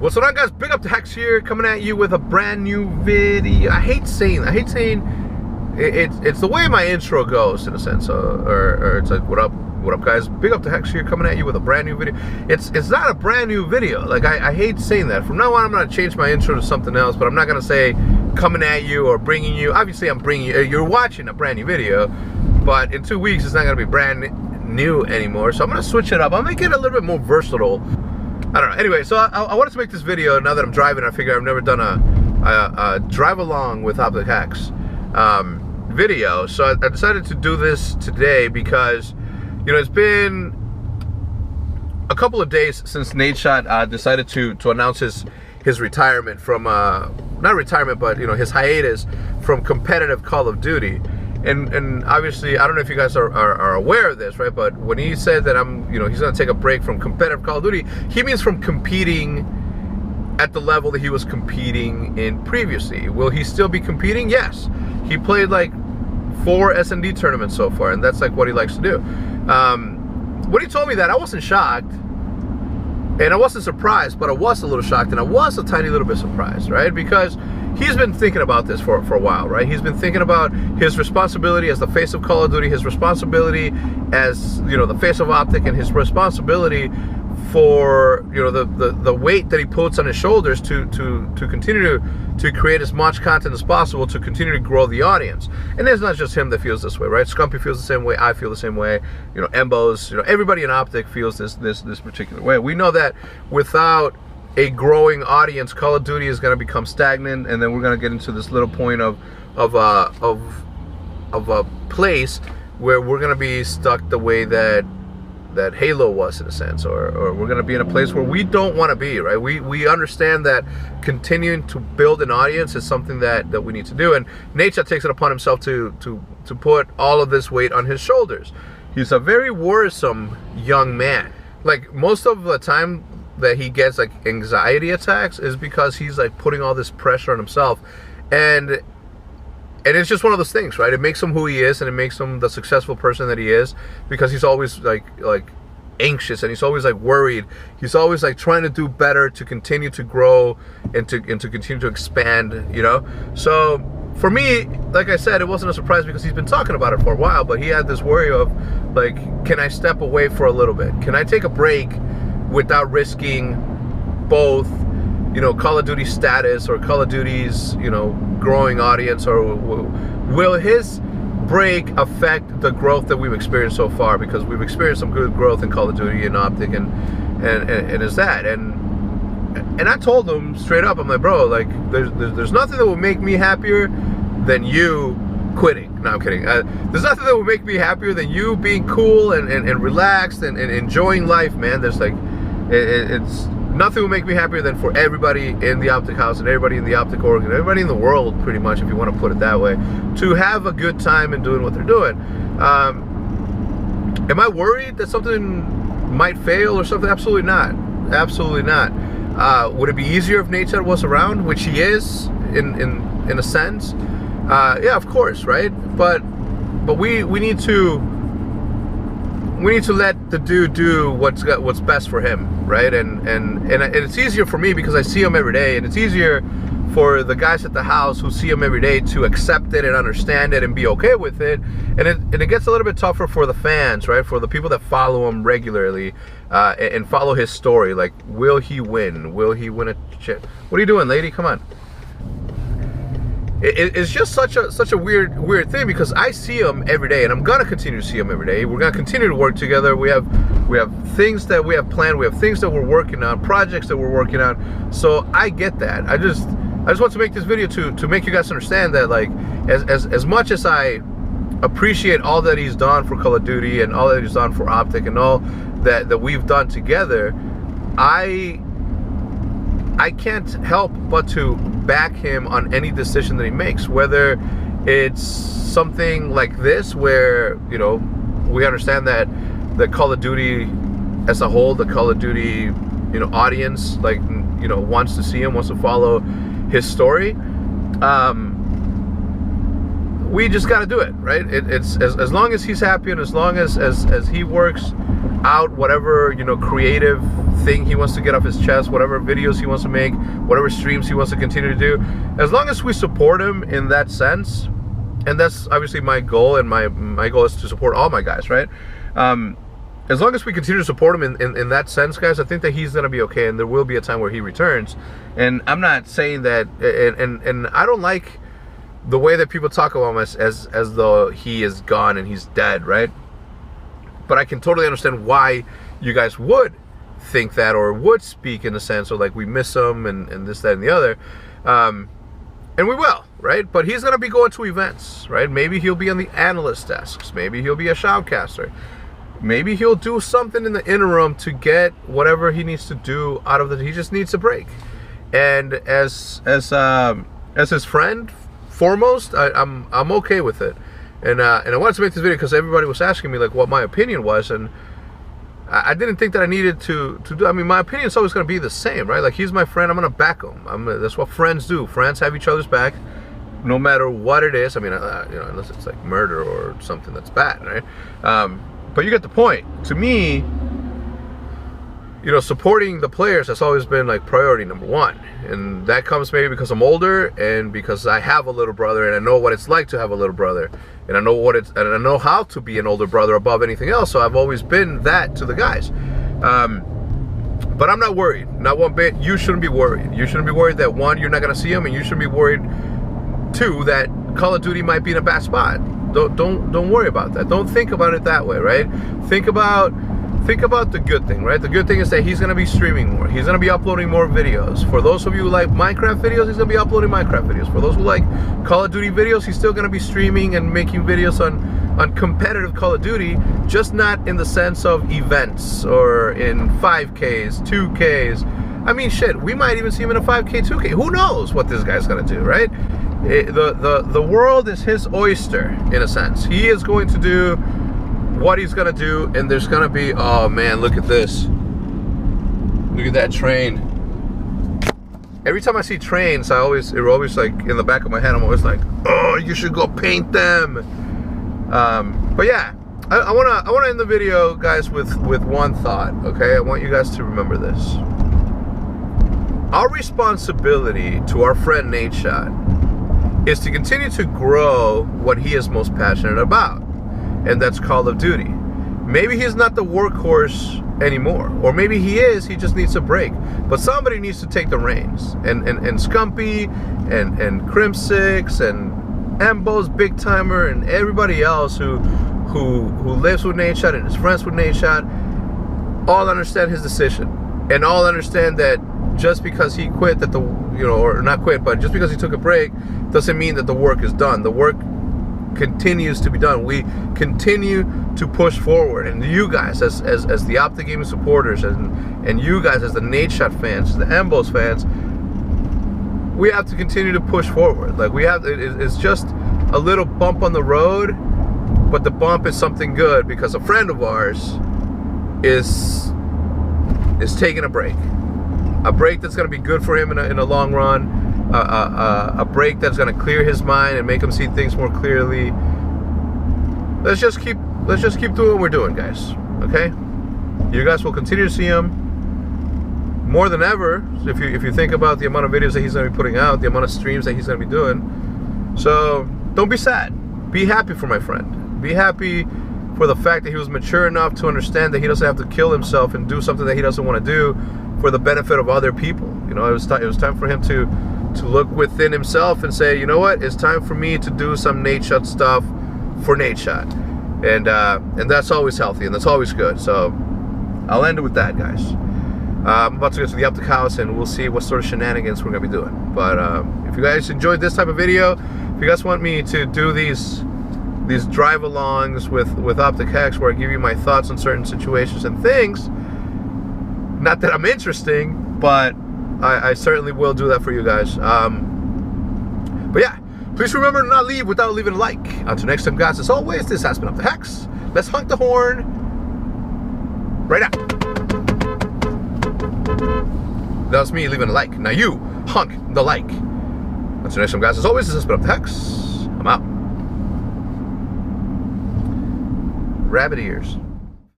What's going on, guys? Big up to Hex here, coming at you with a brand new video. I hate saying it's the way my intro goes, in a sense, or it's like, what up guys? Big up to Hex here, coming at you with a brand new video. It's not a brand new video. Like, I hate saying that. From now on, I'm gonna change my intro to something else, but I'm not gonna say coming at you or bringing you. Obviously, I'm bringing you. You're watching a brand new video, but in 2 weeks, it's not gonna be brand new anymore. So I'm gonna switch it up. I'll make it a little bit more versatile. I don't know. Anyway, so I wanted to make this video now that I'm driving. I figure I've never done a drive along with Optic Hex video. So I decided to do this today because, you know, it's been a couple of days since Nade decided to announce his retirement from, not retirement, but, you know, his hiatus from competitive Call of Duty. And obviously, I don't know if you guys are aware of this, right? But when he said that he's gonna take a break from competitive Call of Duty, he means from competing at the level that he was competing in previously. Will he still be competing? Yes. He played like 4 S&D tournaments so far, and that's like what he likes to do. When he told me that, I wasn't shocked, and I wasn't surprised, but I was a little shocked, and I was a tiny little bit surprised, right? Because he's been thinking about this for a while, right? He's been thinking about his responsibility as the face of Call of Duty, his responsibility as, you know, the face of Optic, and his responsibility for, you know, the weight that he puts on his shoulders to continue to create as much content as possible, to continue to grow the audience. And it's not just him that feels this way, right? Scumpy feels the same way, I feel the same way, you know, Embos, you know, everybody in Optic feels this particular way. We know that without a growing audience, Call of Duty is going to become stagnant, and then we're going to get into this little point of a place where we're going to be stuck the way that Halo was, in a sense, or we're going to be in a place where we don't want to be, right? We understand that continuing to build an audience is something that we need to do, and Nade takes it upon himself to put all of this weight on his shoulders. He's a very worrisome young man. Like, most of the time that he gets like anxiety attacks is because he's like putting all this pressure on himself, and it's just one of those things, right? It makes him who he is, and it makes him the successful person that he is, because he's always like anxious, and he's always like worried. He's always like trying to do better, to continue to grow, and to continue to expand, you know? So for me, like I said, it wasn't a surprise because he's been talking about it for a while, but he had this worry of like, can I step away for a little bit? Can I take a break without risking both, you know, Call of Duty status or Call of Duty's, you know, growing audience? Or will his break affect the growth that we've experienced so far? Because we've experienced some good growth in Call of Duty and Optic, and is that, and I told him straight up, I'm like, bro, like, there's nothing that will make me happier than you quitting. No, I'm kidding. There's nothing that will make me happier than you being cool and relaxed and enjoying life, man. There's like, it's nothing will make me happier than for everybody in the Optic house, and everybody in the Optic org, and everybody in the world, pretty much, if you want to put it that way, to have a good time in doing what they're doing. Am I worried that something might fail or something? Absolutely not. Absolutely not. Would it be easier if Nade was around, which he is in a sense? Yeah, of course, right? But we need to let the dude do what's best for him, right? And it's easier for me because I see him every day, and it's easier for the guys at the house who see him every day to accept it and understand it and be okay with it. And it gets a little bit tougher for the fans, right? For the people that follow him regularly and follow his story. Like, will he win? Will he win a chip? What are you doing, lady? Come on. It's just such a weird thing, because I see him every day, and I'm gonna continue to see him every day. We're gonna continue to work together. We have things that we have planned. We have things that we're working on, projects that we're working on. So I get that. I just want to make this video to make you guys understand that, like, as much as I appreciate all that he's done for Call of Duty and all that he's done for Optic and all that we've done together, I can't help but to back him on any decision that he makes, whether it's something like this, where, you know, we understand that the Call of Duty as a whole, the Call of Duty, you know, audience, like, you know, wants to see him, wants to follow his story. We just got to do it, right? It's as long as he's happy, and as long as he works out whatever, you know, creative thing he wants to get off his chest, whatever videos he wants to make, whatever streams he wants to continue to do. As long as we support him in that sense, and that's obviously my goal, and my goal is to support all my guys, right? As long as we continue to support him in that sense, guys, I think that he's going to be okay, and there will be a time where he returns. And I'm not saying that, and I don't like the way that people talk about him as though he is gone and he's dead, right? But I can totally understand why you guys would think that, or would speak in the sense of like, we miss him and this, that, and the other. And we will, right? But he's going to be going to events, right? Maybe he'll be on the analyst desks. Maybe he'll be a shoutcaster. Maybe he'll do something in the interim to get whatever he needs to do out of it. He just needs a break. And as his friend, foremost, I'm okay with it. And I wanted to make this video because everybody was asking me like what my opinion was, and I didn't think that I needed to do. I mean, my opinion is always going to be the same, right? Like, he's my friend. I'm going to back him. That's what friends do. Friends have each other's back, no matter what it is. I mean, you know, unless it's like murder or something that's bad, right? But you get the point. To me, you know, supporting the players has always been like priority number one. And that comes maybe because I'm older, and because I have a little brother, and I know what it's like to have a little brother, and I know how to be an older brother above anything else. So I've always been that to the guys. But I'm not worried, not one bit. You shouldn't be worried. You shouldn't be worried that, one, you're not gonna see him, and you shouldn't be worried, two, that Call of Duty might be in a bad spot. Don't worry about that. Don't think about it that way, right? Think about the good thing, right? The good thing is that he's gonna be streaming more. He's gonna be uploading more videos. For those of you who like Minecraft videos, he's gonna be uploading Minecraft videos. For those who like Call of Duty videos, he's still gonna be streaming and making videos on competitive Call of Duty, just not in the sense of events or in 5Ks, 2Ks. I mean, shit, we might even see him in a 5K, 2K. Who knows what this guy's gonna do, right? The world is his oyster, in a sense. He is going to do what he's gonna do, and there's gonna be, oh man, look at this. Look at that train. Every time I see trains, it always like in the back of my head, I'm always like, oh, you should go paint them. But yeah, I wanna end the video, guys, with one thought, okay? I want you guys to remember this. Our responsibility to our friend Nade is to continue to grow what he is most passionate about, and that's Call of Duty. Maybe he's not the workhorse anymore, or maybe he is, he just needs a break. But somebody needs to take the reins, and Scumpy and Crim6 and Ambo's Big Timer and everybody else who lives with Nade and is friends with Nade all understand his decision, and all understand that just because he quit, that or not quit, but just because he took a break doesn't mean that the work is done. The work continues to be done. We continue to push forward, and you guys as the Optic Gaming supporters, and you guys as the Nade fans, as the Ambos fans, we have to continue to push forward. Like, it's just a little bump on the road, but the bump is something good, because a friend of ours is taking a break that's going to be good for him in the long run, a break that's going to clear his mind and make him see things more clearly. Let's just keep doing what we're doing, guys. Okay, you guys will continue to see him more than ever if you think about the amount of videos that he's going to be putting out, the amount of streams that he's going to be doing. So don't be sad. Be happy for my friend. Be happy for the fact that he was mature enough to understand that he doesn't have to kill himself and do something that he doesn't want to do for the benefit of other people. You know, it was time for him to look within himself and say, you know what, it's time for me to do some Nade stuff for Nade. And that's always healthy, and that's always good. So I'll end it with that, guys. I'm about to go to the Optic House, and we'll see what sort of shenanigans we're gonna be doing. But if you guys enjoyed this type of video, if you guys want me to do these drive-alongs with Optic Hex, where I give you my thoughts on certain situations and things, not that I'm interesting, but I certainly will do that for you guys. But yeah, please remember to not leave without leaving a like. Until next time, guys, as always, this has been Optic Hex. Let's honk the horn right now. That was me leaving a like. Now you honk the like. Until next time, guys, as always, this has been Optic Hex. I'm out. Rabbit ears.